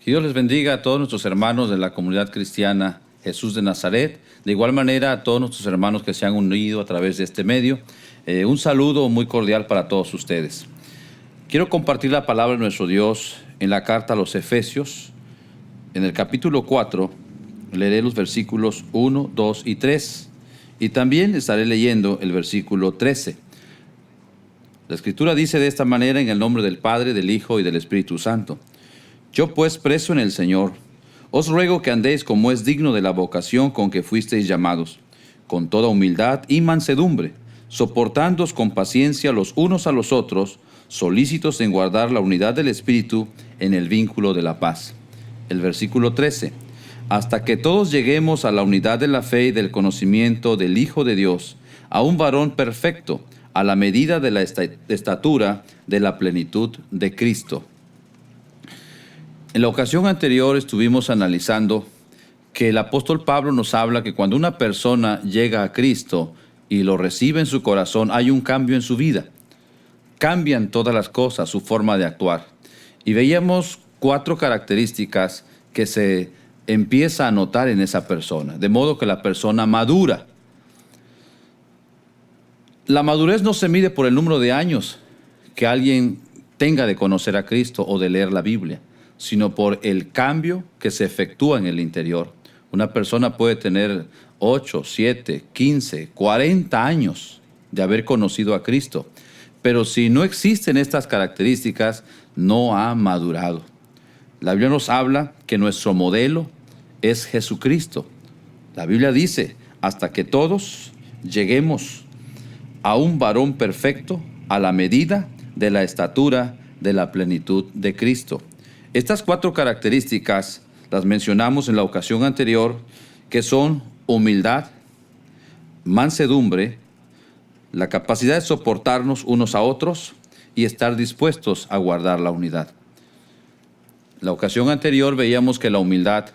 Que Dios les bendiga a todos nuestros hermanos de la comunidad cristiana Jesús de Nazaret. De igual manera a todos nuestros hermanos que se han unido a través de este medio. Un saludo muy cordial para todos ustedes. Quiero compartir la palabra de nuestro Dios en la carta a los Efesios. En el capítulo 4 leeré los versículos 1, 2 y 3. Y también estaré leyendo el versículo 13. La Escritura dice de esta manera: en el nombre del Padre, del Hijo y del Espíritu Santo. Yo pues, preso en el Señor, os ruego que andéis como es digno de la vocación con que fuisteis llamados, con toda humildad y mansedumbre, soportándoos con paciencia los unos a los otros, solícitos en guardar la unidad del Espíritu en el vínculo de la paz. El versículo 13. Hasta que todos lleguemos a la unidad de la fe y del conocimiento del Hijo de Dios, a un varón perfecto, a la medida de la estatura de la plenitud de Cristo. En la ocasión anterior estuvimos analizando que el apóstol Pablo nos habla que cuando una persona llega a Cristo y lo recibe en su corazón, hay un cambio en su vida. Cambian todas las cosas, su forma de actuar. Y veíamos 4 características que se empieza a notar en esa persona, de modo que la persona madura. La madurez no se mide por el número de años que alguien tenga de conocer a Cristo o de leer la Biblia, sino por el cambio que se efectúa en el interior. Una persona puede tener 8, 7, 15, 40 años de haber conocido a Cristo, pero si no existen estas características, no ha madurado. La Biblia nos habla que nuestro modelo es Jesucristo. La Biblia dice: hasta que todos lleguemos a un varón perfecto, a la medida de la estatura de la plenitud de Cristo. Estas 4 características las mencionamos en la ocasión anterior, que son humildad, mansedumbre, la capacidad de soportarnos unos a otros y estar dispuestos a guardar la unidad. En la ocasión anterior veíamos que la humildad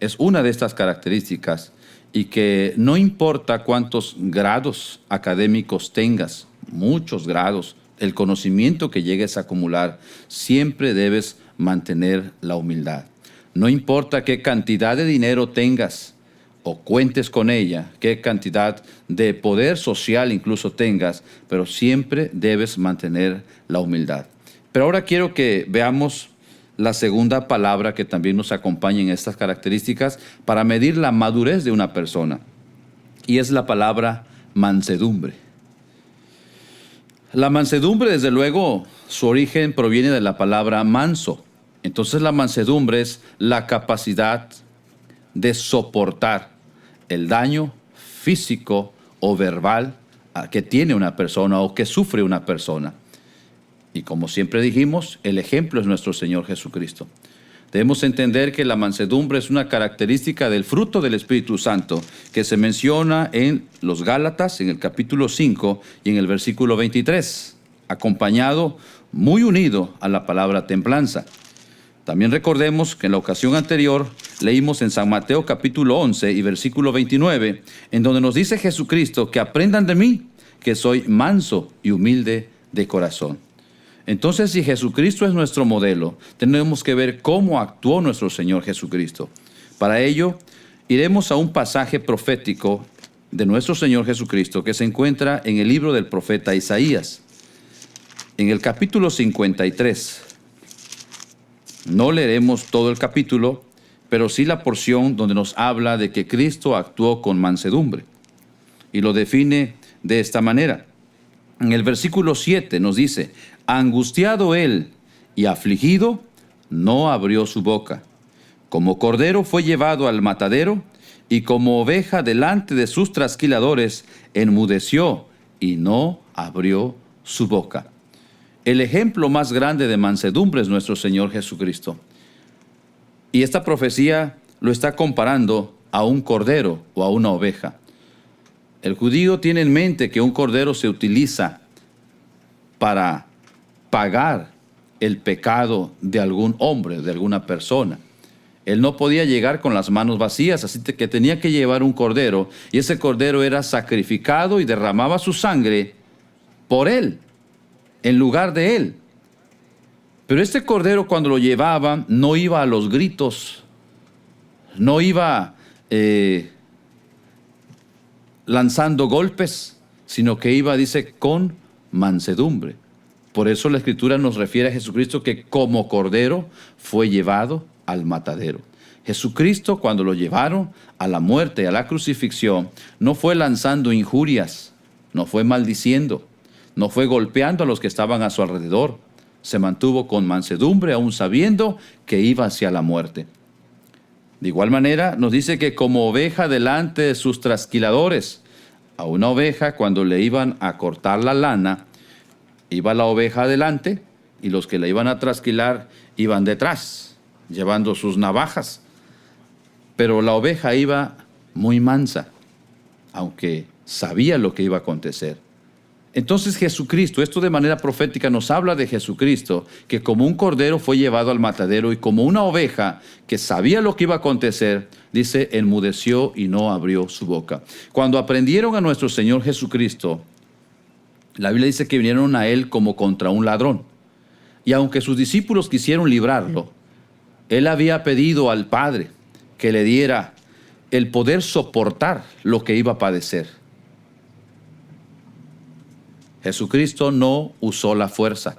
es una de estas características y que no importa cuántos grados académicos tengas, muchos grados, el conocimiento que llegues a acumular, siempre debes mantener la humildad. No importa qué cantidad de dinero tengas o cuentes con ella, qué cantidad de poder social incluso tengas, pero siempre debes mantener la humildad. Pero ahora quiero que veamos la segunda palabra que también nos acompaña en estas características para medir la madurez de una persona, y es la palabra mansedumbre. La mansedumbre, desde luego, su origen proviene de la palabra manso. Entonces la mansedumbre es la capacidad de soportar el daño físico o verbal que tiene una persona o que sufre una persona. Y como siempre dijimos, el ejemplo es nuestro Señor Jesucristo. Debemos entender que la mansedumbre es una característica del fruto del Espíritu Santo que se menciona en los Gálatas, en el capítulo 5 y en el versículo 23, acompañado, muy unido a la palabra templanza. También recordemos que en la ocasión anterior leímos en San Mateo capítulo 11 y versículo 29, en donde nos dice Jesucristo que aprendan de mí, que soy manso y humilde de corazón. Entonces, si Jesucristo es nuestro modelo, tenemos que ver cómo actuó nuestro Señor Jesucristo. Para ello, iremos a un pasaje profético de nuestro Señor Jesucristo que se encuentra en el libro del profeta Isaías, en el capítulo 53. No leeremos todo el capítulo, pero sí la porción donde nos habla de que Cristo actuó con mansedumbre. Y lo define de esta manera. En el versículo 7 nos dice: angustiado él y afligido, no abrió su boca. Como cordero fue llevado al matadero, y como oveja delante de sus trasquiladores, enmudeció y no abrió su boca. El ejemplo más grande de mansedumbre es nuestro Señor Jesucristo. Y esta profecía lo está comparando a un cordero o a una oveja. El judío tiene en mente que un cordero se utiliza para pagar el pecado de algún hombre, de alguna persona. Él no podía llegar con las manos vacías, así que tenía que llevar un cordero, y ese cordero era sacrificado y derramaba su sangre por él, en lugar de él. Pero este cordero, cuando lo llevaban, no iba a los gritos, no iba lanzando golpes, sino que iba, dice, con mansedumbre. Por eso la Escritura nos refiere a Jesucristo que como cordero fue llevado al matadero. Jesucristo, cuando lo llevaron a la muerte y a la crucifixión, no fue lanzando injurias, no fue maldiciendo, no fue golpeando a los que estaban a su alrededor. Se mantuvo con mansedumbre, aún sabiendo que iba hacia la muerte. De igual manera, nos dice que como oveja delante de sus trasquiladores, a una oveja cuando le iban a cortar la lana, iba la oveja adelante y los que la iban a trasquilar iban detrás, llevando sus navajas. Pero la oveja iba muy mansa, aunque sabía lo que iba a acontecer. Entonces Jesucristo, esto de manera profética nos habla de Jesucristo, que como un cordero fue llevado al matadero y como una oveja que sabía lo que iba a acontecer, dice, enmudeció y no abrió su boca. Cuando aprendieron a nuestro Señor Jesucristo, la Biblia dice que vinieron a Él como contra un ladrón. Y aunque sus discípulos quisieron librarlo, Él había pedido al Padre que le diera el poder soportar lo que iba a padecer. Jesucristo no usó la fuerza.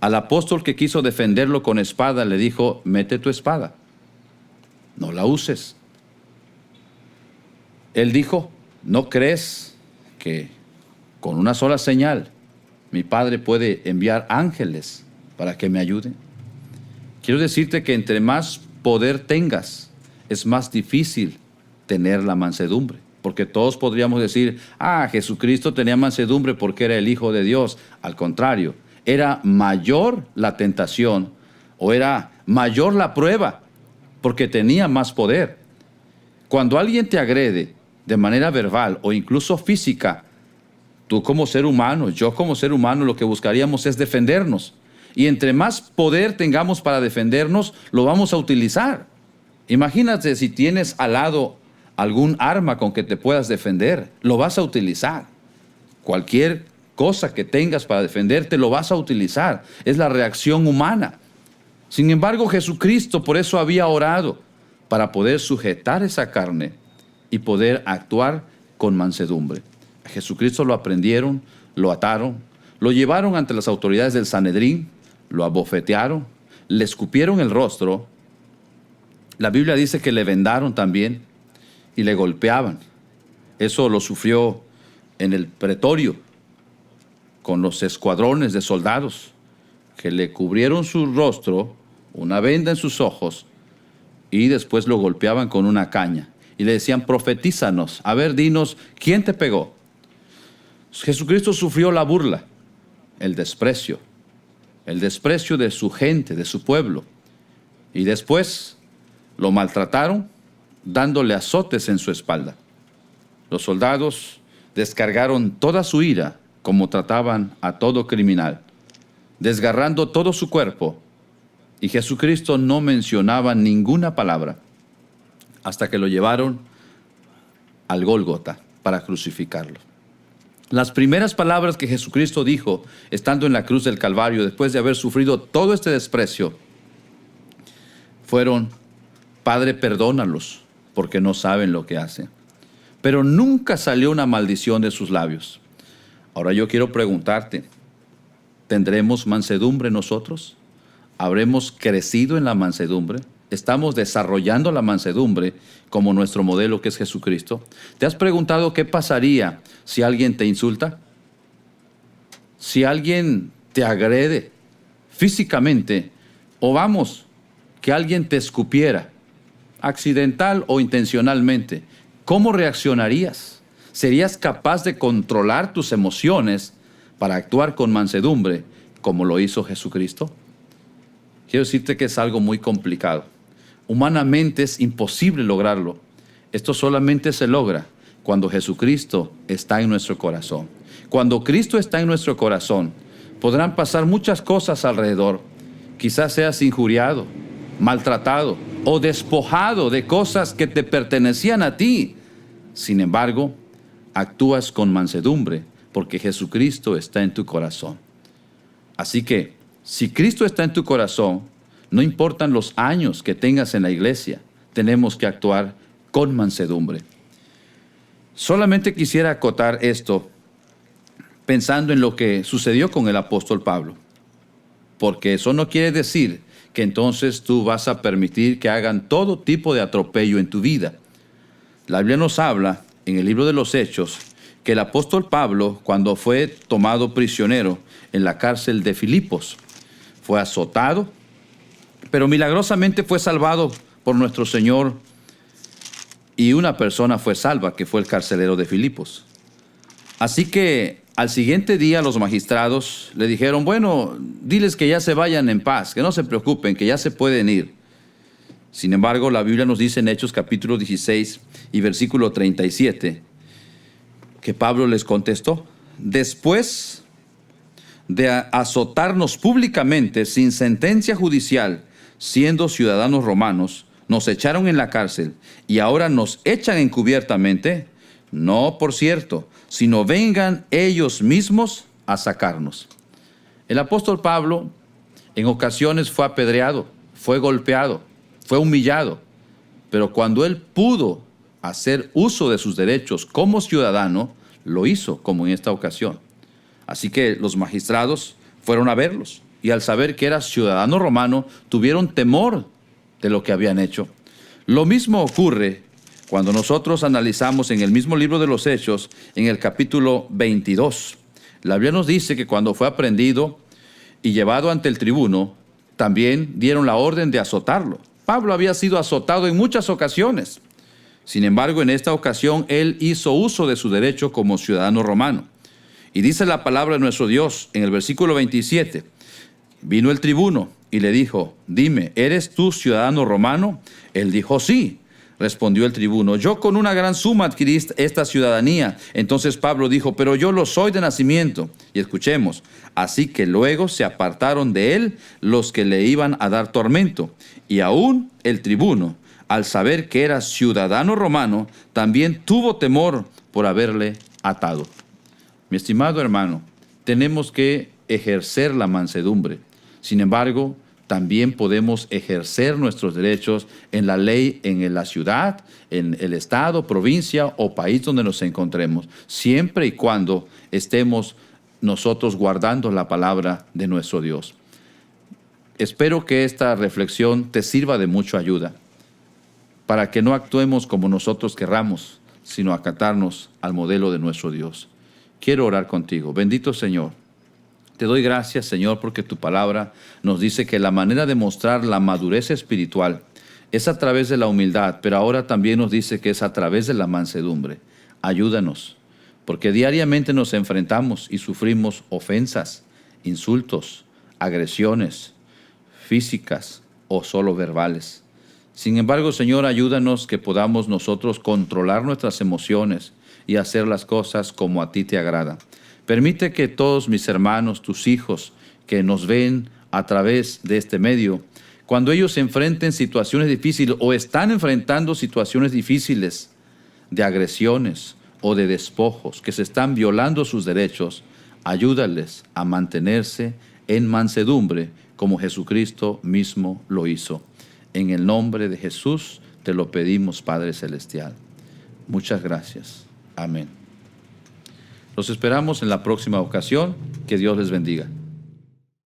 Al apóstol que quiso defenderlo con espada le dijo, mete tu espada, no la uses. Él dijo, ¿no crees que con una sola señal mi Padre puede enviar ángeles para que me ayuden? Quiero decirte que entre más poder tengas, es más difícil tener la mansedumbre. Porque todos podríamos decir, Jesucristo tenía mansedumbre porque era el Hijo de Dios. Al contrario, era mayor la tentación o era mayor la prueba porque tenía más poder. Cuando alguien te agrede de manera verbal o incluso física, tú como ser humano, yo como ser humano, lo que buscaríamos es defendernos. Y entre más poder tengamos para defendernos, lo vamos a utilizar. Imagínate si tienes al lado algún arma con que te puedas defender, lo vas a utilizar. Cualquier cosa que tengas para defenderte, lo vas a utilizar. Es la reacción humana. Sin embargo, Jesucristo por eso había orado, para poder sujetar esa carne y poder actuar con mansedumbre. A Jesucristo lo aprendieron, lo ataron, lo llevaron ante las autoridades del Sanedrín, lo abofetearon, le escupieron el rostro. La Biblia dice que le vendaron también y le golpeaban. Eso lo sufrió en el pretorio con los escuadrones de soldados que le cubrieron su rostro, una venda en sus ojos y después lo golpeaban con una caña y le decían, profetízanos, a ver, dinos, ¿quién te pegó? Jesucristo sufrió la burla, el desprecio de su gente, de su pueblo, y después lo maltrataron dándole azotes en su espalda. Los soldados descargaron toda su ira como trataban a todo criminal, desgarrando todo su cuerpo, y Jesucristo no mencionaba ninguna palabra hasta que lo llevaron al Gólgota para crucificarlo. Las primeras palabras que Jesucristo dijo estando en la cruz del Calvario, después de haber sufrido todo este desprecio, fueron, Padre, perdónalos, porque no saben lo que hacen. Pero nunca salió una maldición de sus labios. Ahora yo quiero preguntarte, ¿tendremos mansedumbre nosotros? ¿Habremos crecido en la mansedumbre? ¿Estamos desarrollando la mansedumbre como nuestro modelo que es Jesucristo? ¿Te has preguntado qué pasaría si alguien te insulta? Si alguien te agrede físicamente, o vamos, que alguien te escupiera, accidental o intencionalmente, ¿cómo reaccionarías? ¿Serías capaz de controlar tus emociones para actuar con mansedumbre como lo hizo Jesucristo? Quiero decirte que es algo muy complicado. Humanamente es imposible lograrlo. Esto solamente se logra cuando Jesucristo está en nuestro corazón. Cuando Cristo está en nuestro corazón, podrán pasar muchas cosas alrededor. Quizás seas injuriado, maltratado o despojado de cosas que te pertenecían a ti. Sin embargo, actúas con mansedumbre porque Jesucristo está en tu corazón. Así que, si Cristo está en tu corazón, no importan los años que tengas en la iglesia, tenemos que actuar con mansedumbre. Solamente quisiera acotar esto pensando en lo que sucedió con el apóstol Pablo, porque eso no quiere decir que entonces tú vas a permitir que hagan todo tipo de atropello en tu vida. La Biblia nos habla en el libro de los Hechos que el apóstol Pablo, cuando fue tomado prisionero en la cárcel de Filipos, fue azotado, pero milagrosamente fue salvado por nuestro Señor, y una persona fue salva, que fue el carcelero de Filipos. Así que al siguiente día los magistrados le dijeron, bueno, diles que ya se vayan en paz, que no se preocupen, que ya se pueden ir. Sin embargo, la Biblia nos dice en Hechos capítulo 16 y versículo 37, que Pablo les contestó, después de azotarnos públicamente sin sentencia judicial, siendo ciudadanos romanos, nos echaron en la cárcel y ahora nos echan encubiertamente. No, por cierto, sino vengan ellos mismos a sacarnos. El apóstol Pablo en ocasiones fue apedreado, fue golpeado, fue humillado, pero cuando él pudo hacer uso de sus derechos como ciudadano, lo hizo, como en esta ocasión. Así que los magistrados fueron a verlos y al saber que era ciudadano romano, tuvieron temor de lo que habían hecho. Lo mismo ocurre cuando nosotros analizamos en el mismo libro de los Hechos, en el capítulo 22. La Biblia nos dice que cuando fue aprehendido y llevado ante el tribuno, también dieron la orden de azotarlo. Pablo había sido azotado en muchas ocasiones. Sin embargo, en esta ocasión, él hizo uso de su derecho como ciudadano romano. Y dice la palabra de nuestro Dios en el versículo 27, vino el tribuno y le dijo, dime, ¿eres tú ciudadano romano? Él dijo, sí. Respondió el tribuno, yo con una gran suma adquirí esta ciudadanía. Entonces Pablo dijo, pero yo lo soy de nacimiento. Y escuchemos, así que luego se apartaron de él los que le iban a dar tormento. Y aún el tribuno, al saber que era ciudadano romano, también tuvo temor por haberle atado. Mi estimado hermano, tenemos que ejercer la mansedumbre. Sin embargo, también podemos ejercer nuestros derechos en la ley, en la ciudad, en el estado, provincia o país donde nos encontremos, siempre y cuando estemos nosotros guardando la palabra de nuestro Dios. Espero que esta reflexión te sirva de mucha ayuda para que no actuemos como nosotros querramos, sino acatarnos al modelo de nuestro Dios. Quiero orar contigo. Bendito Señor. Te doy gracias, Señor, porque tu palabra nos dice que la manera de mostrar la madurez espiritual es a través de la humildad, pero ahora también nos dice que es a través de la mansedumbre. Ayúdanos, porque diariamente nos enfrentamos y sufrimos ofensas, insultos, agresiones físicas o solo verbales. Sin embargo, Señor, ayúdanos que podamos nosotros controlar nuestras emociones y hacer las cosas como a ti te agrada. Permite que todos mis hermanos, tus hijos, que nos ven a través de este medio, cuando ellos enfrenten situaciones difíciles o están enfrentando situaciones difíciles de agresiones o de despojos, que se están violando sus derechos, ayúdales a mantenerse en mansedumbre como Jesucristo mismo lo hizo. En el nombre de Jesús te lo pedimos, Padre Celestial. Muchas gracias. Amén. Los esperamos en la próxima ocasión. Que Dios les bendiga.